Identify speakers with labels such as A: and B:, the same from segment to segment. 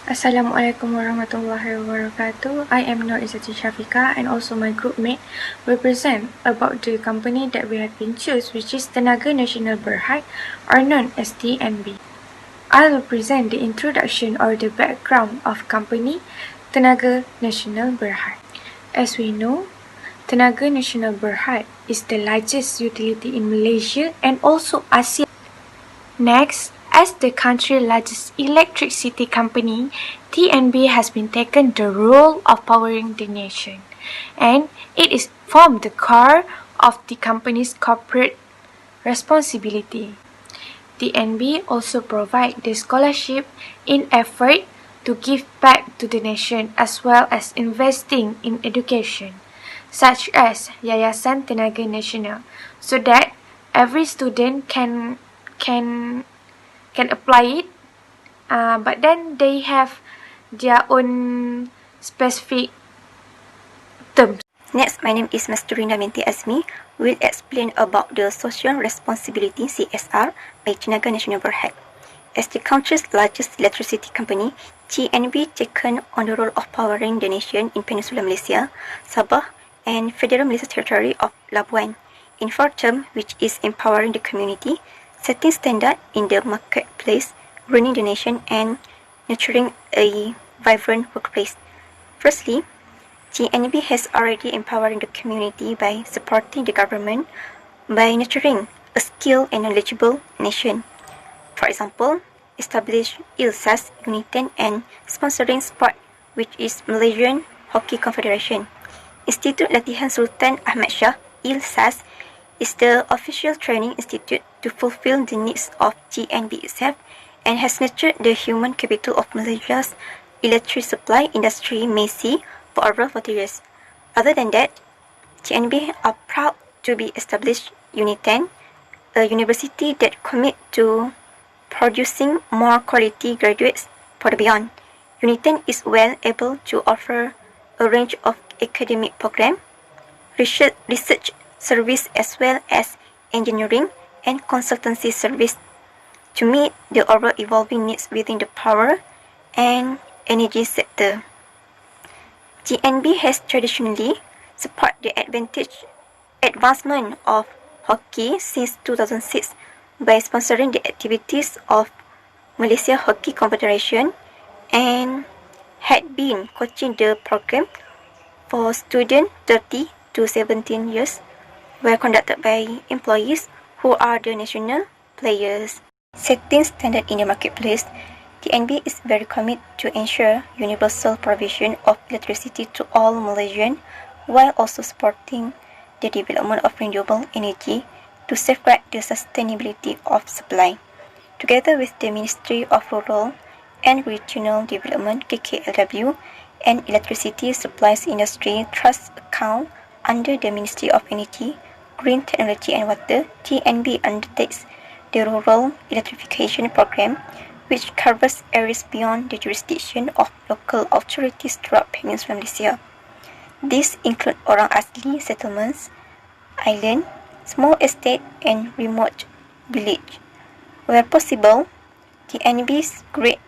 A: Assalamualaikum warahmatullahi wabarakatuh. I am Nur Izzati Shafika and also my group mate will present about the company that we have been choose, which is Tenaga Nasional Berhad, or known as TNB. I will present the introduction or the background of company Tenaga Nasional Berhad. As we know, Tenaga Nasional Berhad is the largest utility in Malaysia and also Asia. Next, as the country's largest electricity company, TNB has been taken the role of powering the nation, and it is formed the core of the company's corporate responsibility. TNB also provide the scholarship in effort to give back to the nation as well as investing in education, such as Yayasan Tenaga Nasional, so that every student can apply it, but then they have their own specific terms.
B: Next, my name is Masturina binti Azmi. Will explain about the social responsibility (CSR) by Tenaga Nasional Berhad. As the country's largest electricity company, TNB taken on the role of powering the nation in Peninsular Malaysia, Sabah, and Federal Malaysia Territory of Labuan. In short term, which is empowering the community, setting standard in the marketplace, running the nation, and nurturing a vibrant workplace. Firstly, TNB has already empowering the community by supporting the government by nurturing a skilled and knowledgeable nation. For example, establish ILSAS Uniten and sponsoring sport, which is Malaysian Hockey Confederation. Institute Latihan Sultan Ahmad Shah, ILSAS, is the official training institute to fulfill the needs of TNB itself and has nurtured the human capital of Malaysia's electric supply industry, MESI, for over 40 years. Other than that, TNB are proud to be established Uniten, a university that commit to producing more quality graduates for the beyond. Uniten is well able to offer a range of academic program, research service as well as engineering and consultancy service to meet the overall evolving needs within the power and energy sector. TNB has traditionally supported the advancement of hockey since 2006 by sponsoring the activities of Malaysia Hockey Confederation and had been coaching the program for students 30 to 17 years were conducted by employees who are the national players. Setting standard in the marketplace, TNB is very committed to ensure universal provision of electricity to all Malaysians while also supporting the development of renewable energy to safeguard the sustainability of supply. Together with the Ministry of Rural and Regional Development (KKLW) and Electricity Supplies Industry Trust Account under the Ministry of Energy, Green Technology and Water, TNB undertakes the Rural Electrification Program, which covers areas beyond the jurisdiction of local authorities throughout Peninsular Malaysia. These include orang asli settlements, island, small estate and remote village. Where possible, TNB's grade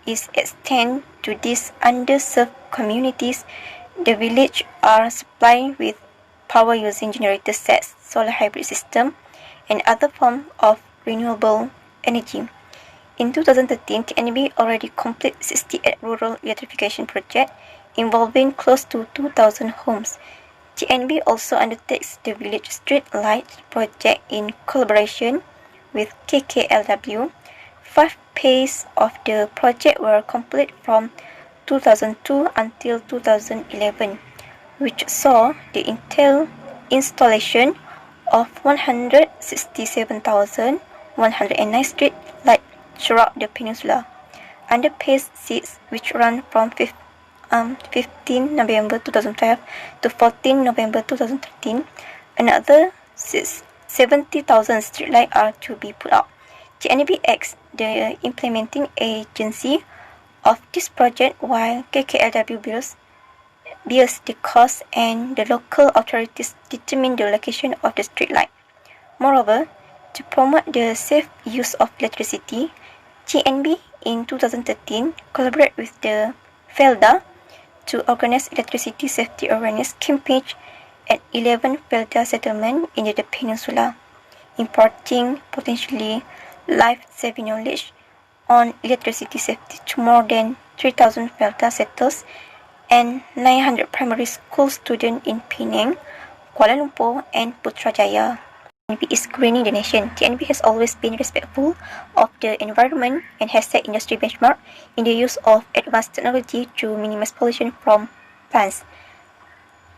B: is extended to these underserved communities. The village are supplied with power using generator sets, solar hybrid system, and other forms of renewable energy. In 2013, TNB already completed 68 rural electrification projects involving close to 2,000 homes. TNB also undertakes the village street light project in collaboration with KKLW. 5 phases of the project were completed from 2002 until 2011, which saw the installation of 167,109 street lights throughout the peninsula. Under Phase 6, which ran from 15 November 2005 to 14 November 2013, another 70,000 streetlights are to be put out. TNB acts the implementing agency of this project while KKLW bears the cost and the local authorities determine the location of the streetlight. Moreover, to promote the safe use of electricity, TNB in 2013 collaborated with the FELDA to organize electricity safety awareness campaign at 11 FELDA settlements in the peninsula, imparting potentially life-saving knowledge on electricity safety to more than 3,000 FELDA settlers and 900 primary school students in Penang, Kuala Lumpur, and Putrajaya. TNB is greening the nation. TNB has always been respectful of the environment and has set industry benchmark in the use of advanced technology to minimize pollution from plants.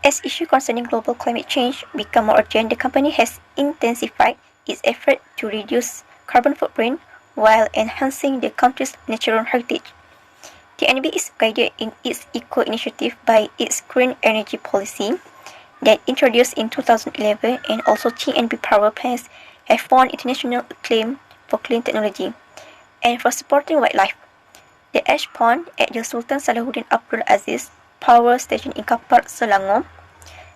B: As issues concerning global climate change become more urgent, the company has intensified its effort to reduce carbon footprint while enhancing the country's natural heritage. TNB is guided in its eco-initiative by its green energy policy that introduced in 2011, and also TNB power plants have won international acclaim for clean technology and for supporting wildlife. The ash pond at the Sultan Salahuddin Abdul Aziz Power Station in Kapar, Selangor,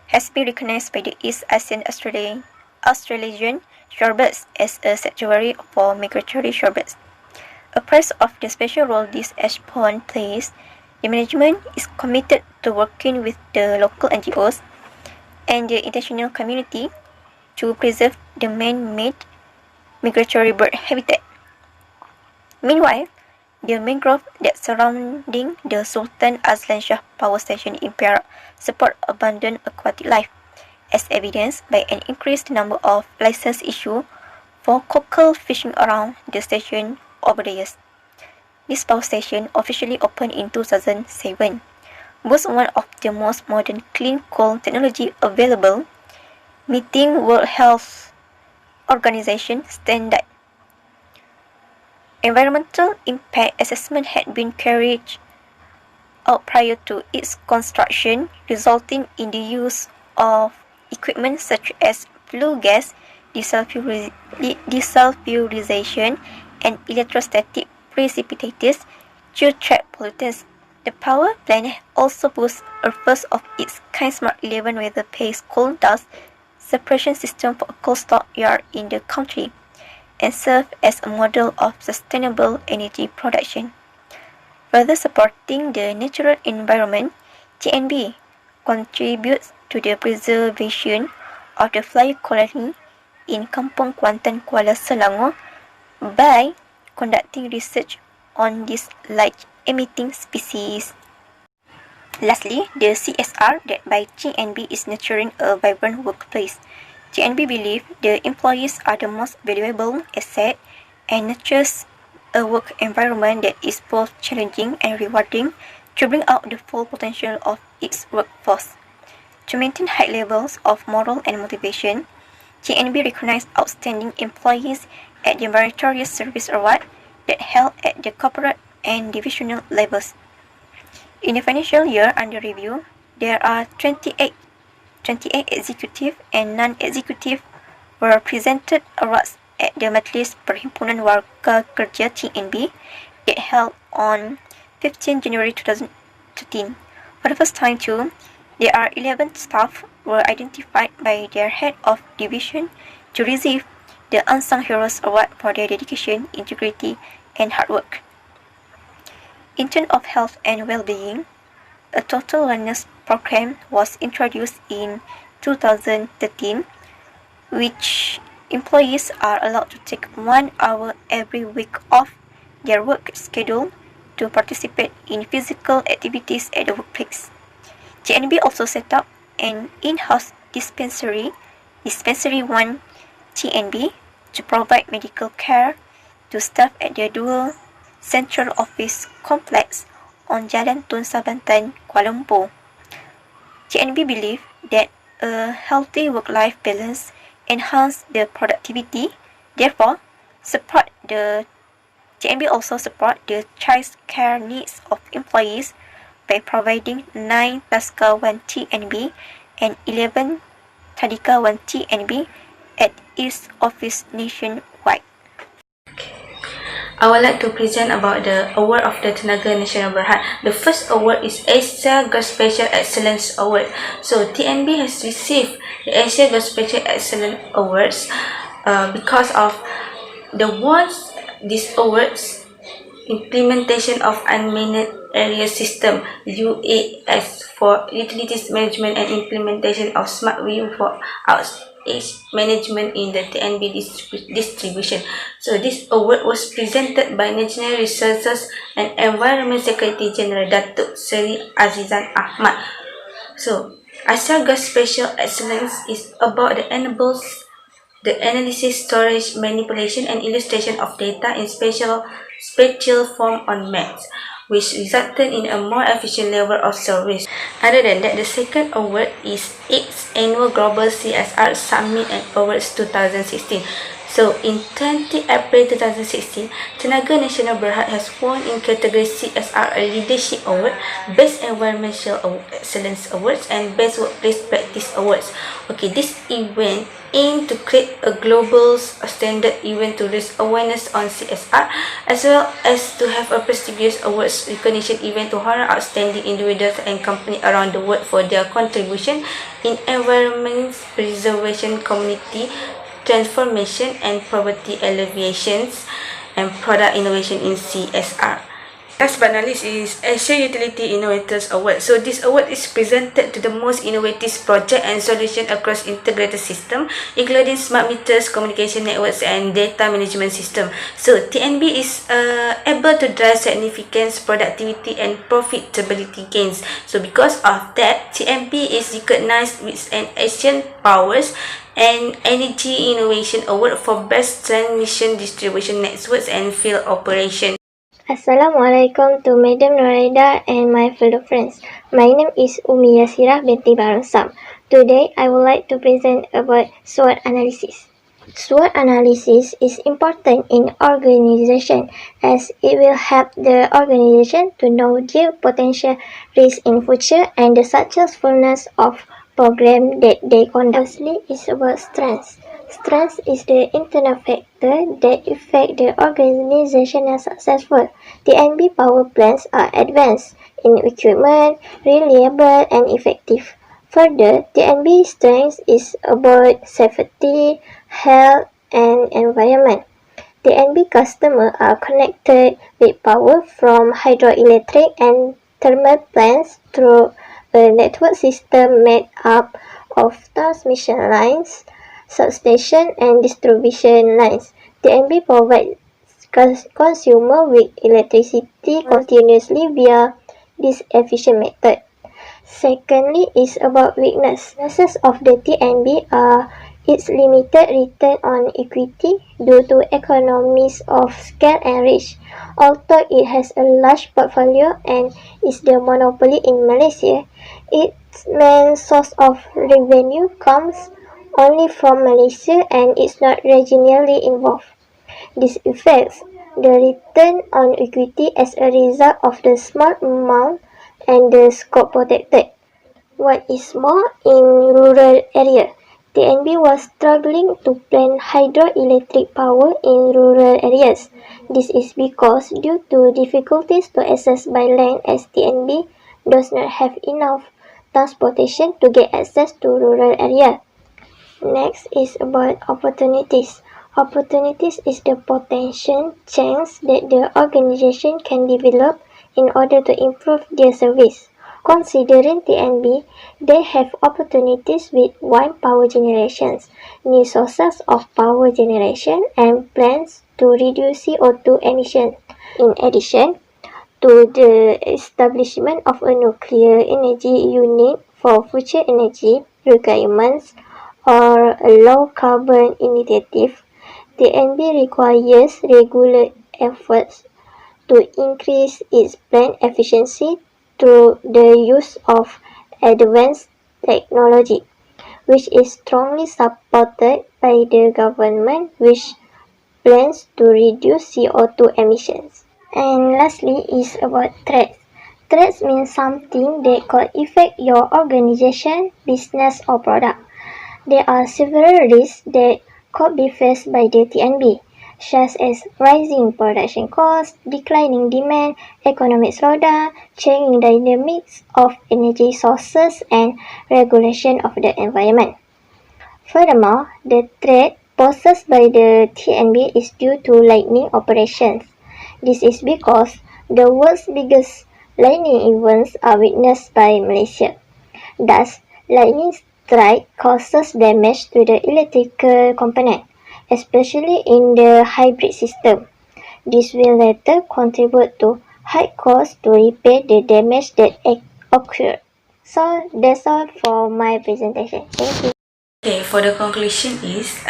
B: has been recognized by the East Asian Australasian shorebirds as a sanctuary for migratory shorebirds. Apprised of the special role this ash pond plays, the management is committed to working with the local NGOs and the international community to preserve the man-made migratory bird habitat. Meanwhile, the mangrove that surrounding the Sultan Azlan Shah Power Station in Perak support abundant aquatic life, as evidenced by an increased number of license issued for cockle fishing around the station over the years. This power station officially opened in 2007. Boasts one of the most modern clean coal technology available, meeting World Health Organization standard. Environmental impact assessment had been carried out prior to its construction, resulting in the use of equipment such as flue gas, desulfurization, and electrostatic precipitators to trap pollutants. The power plant also boasts a first of its kind Smart 11 weather-paced coal dust separation system for a coal stock yard in the country, and serve as a model of sustainable energy production. Further supporting the natural environment, TNB contributes to the preservation of the fly colony in Kampung Kuantan, Kuala Selangor by conducting research on this light-emitting species. Lastly, the CSR that by TNB is nurturing a vibrant workplace. TNB believes the employees are the most valuable asset and nurtures a work environment that is both challenging and rewarding to bring out the full potential of its workforce. To maintain high levels of moral and motivation, TNB recognized outstanding employees at the Meritorious Service Award that held at the corporate and divisional levels. In the financial year under review, there are 28 executive and non-executive were presented awards at the Majlis Perhimpunan Warga Kerja TNB that held on 15 January 2013. For the first time too, there are 11 staff were identified by their head of division to receive the Unsung Heroes Award for their dedication, integrity, and hard work. In terms of health and well-being, a total wellness program was introduced in 2013, which employees are allowed to take 1 hour every week off their work schedule to participate in physical activities at the workplace. TNB also set up an in-house dispensary 1 TNB, to provide medical care to staff at their dual central office complex on Jalan Tun Sabantan, Kuala Lumpur. TNB believes that a healthy work-life balance enhances the productivity. Therefore, TNB also supports the child care needs of employees by providing 9 Taska 1 TNB and 11 Tadika 1 TNB at its office nationwide.
A: I would like to present about the award of the Tenaga Nasional Berhad. The first award is Asia Geospatial Excellence Award. So TNB has received the Asia Geospatial Excellence Awards because of the ones these awards
C: implementation of unmanned area system UAS for utilities management and implementation of smart view for outage management in the TNB distribution. So this award was presented by National Resources and Environment Secretary General Datuk Seri Azizan Ahmad. So Asaga Special Excellence is about the enables the analysis, storage, manipulation, and illustration of data in spatial form on maps, which resulted in a more efficient level of service. Other than that, the second award is 8th Annual Global CSR Summit and Awards 2016. So, in 20 April 2016, Tenaga Nasional Berhad has won in category CSR a Leadership Award, Best Environmental Excellence Awards, and Best Workplace Practice Awards. Okay, this event aimed to create a global standard event to raise awareness on CSR, as well as to have a prestigious awards recognition event to honor outstanding individuals and companies around the world for their contribution in environment preservation, community transformation, and poverty alleviations, and product innovation in CSR. Last but not least is Asia Utility Innovators Award. So this award is presented to the most innovative project and solution across integrated system, including smart meters, communication networks, and data management system. So TNB is able to drive significant productivity and profitability gains. So because of that, TNB is recognized with an Asian Powers and Energy Innovation Award for Best Transmission Distribution Networks and Field Operation.
D: Assalamualaikum to Madam Noraida and my fellow friends. My name is Umi Yasirah binti Baransam. Today, I would like to present about SWOT analysis. SWOT analysis is important in organization as it will help the organization to know their potential risks in future and the successfulness of program that they conduct. Firstly, is about strengths. Strength is the internal factor that affect the organizational successful. TNB power plants are advanced in equipment, reliable and effective. Further, TNB strength is about safety, health and environment. TNB customers are connected with power from hydroelectric and thermal plants through a network system made up of transmission lines, substation and distribution lines. TNB provides consumer with electricity continuously via this efficient method. Secondly is about weakness. Weaknesses of the TNB are its limited return on equity due to economies of scale and reach. Although it has a large portfolio and is the monopoly in Malaysia, its main source of revenue comes only from Malaysia and is not regionally involved. This affects the return on equity as a result of the small amount and the scope protected. What is more, in rural area, TNB was struggling to plant hydroelectric power in rural areas. This is because due to difficulties to access by land as TNB does not have enough transportation to get access to rural area. Next is about opportunities. Opportunities is the potential chance that the organization can develop in order to improve their service. Considering TNB, they have opportunities with wind power generations, new sources of power generation, and plans to reduce CO2 emissions. In addition to the establishment of a nuclear energy unit for future energy requirements, or a low-carbon initiative, TNB requires regular efforts to increase its plant efficiency through the use of advanced technology, which is strongly supported by the government, which plans to reduce CO2 emissions. And lastly is about threats. Threats mean something that could affect your organization, business or product. There are several risks that could be faced by the TNB, such as rising production costs, declining demand, economic slowdown, changing dynamics of energy sources, and regulation of the environment. Furthermore, the threat posed by the TNB is due to lightning operations. This is because the world's biggest lightning events are witnessed by Malaysia. Thus, lightning strike causes damage to the electrical component, especially in the hybrid system. This will later contribute to high costs to repair the damage that occurred. So that's all for my presentation. Thank you.
C: Okay, for the conclusion is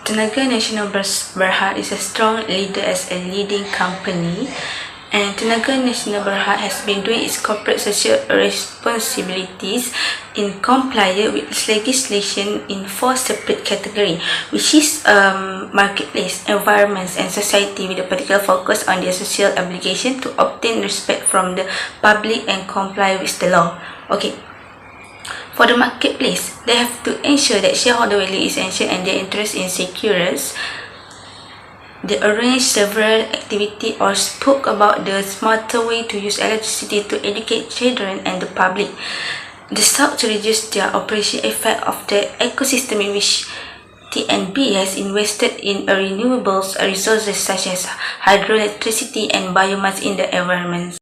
C: Tenaga Nasional Berhad is a strong leader as a leading company, and Tenaga Nasional Berhad has been doing its corporate social responsibilities in compliance with legislation in 4 separate categories, which is marketplace, environments, and society, with a particular focus on their social obligation to obtain respect from the public and comply with the law. Okay. For the marketplace, they have to ensure that shareholder value is ensured and their interest is secured. They arranged several activities or spoke about the smarter way to use electricity to educate children and the public. They sought to reduce their operation effect of the ecosystem in which TNB has invested in renewable resources such as hydroelectricity and biomass in the environment.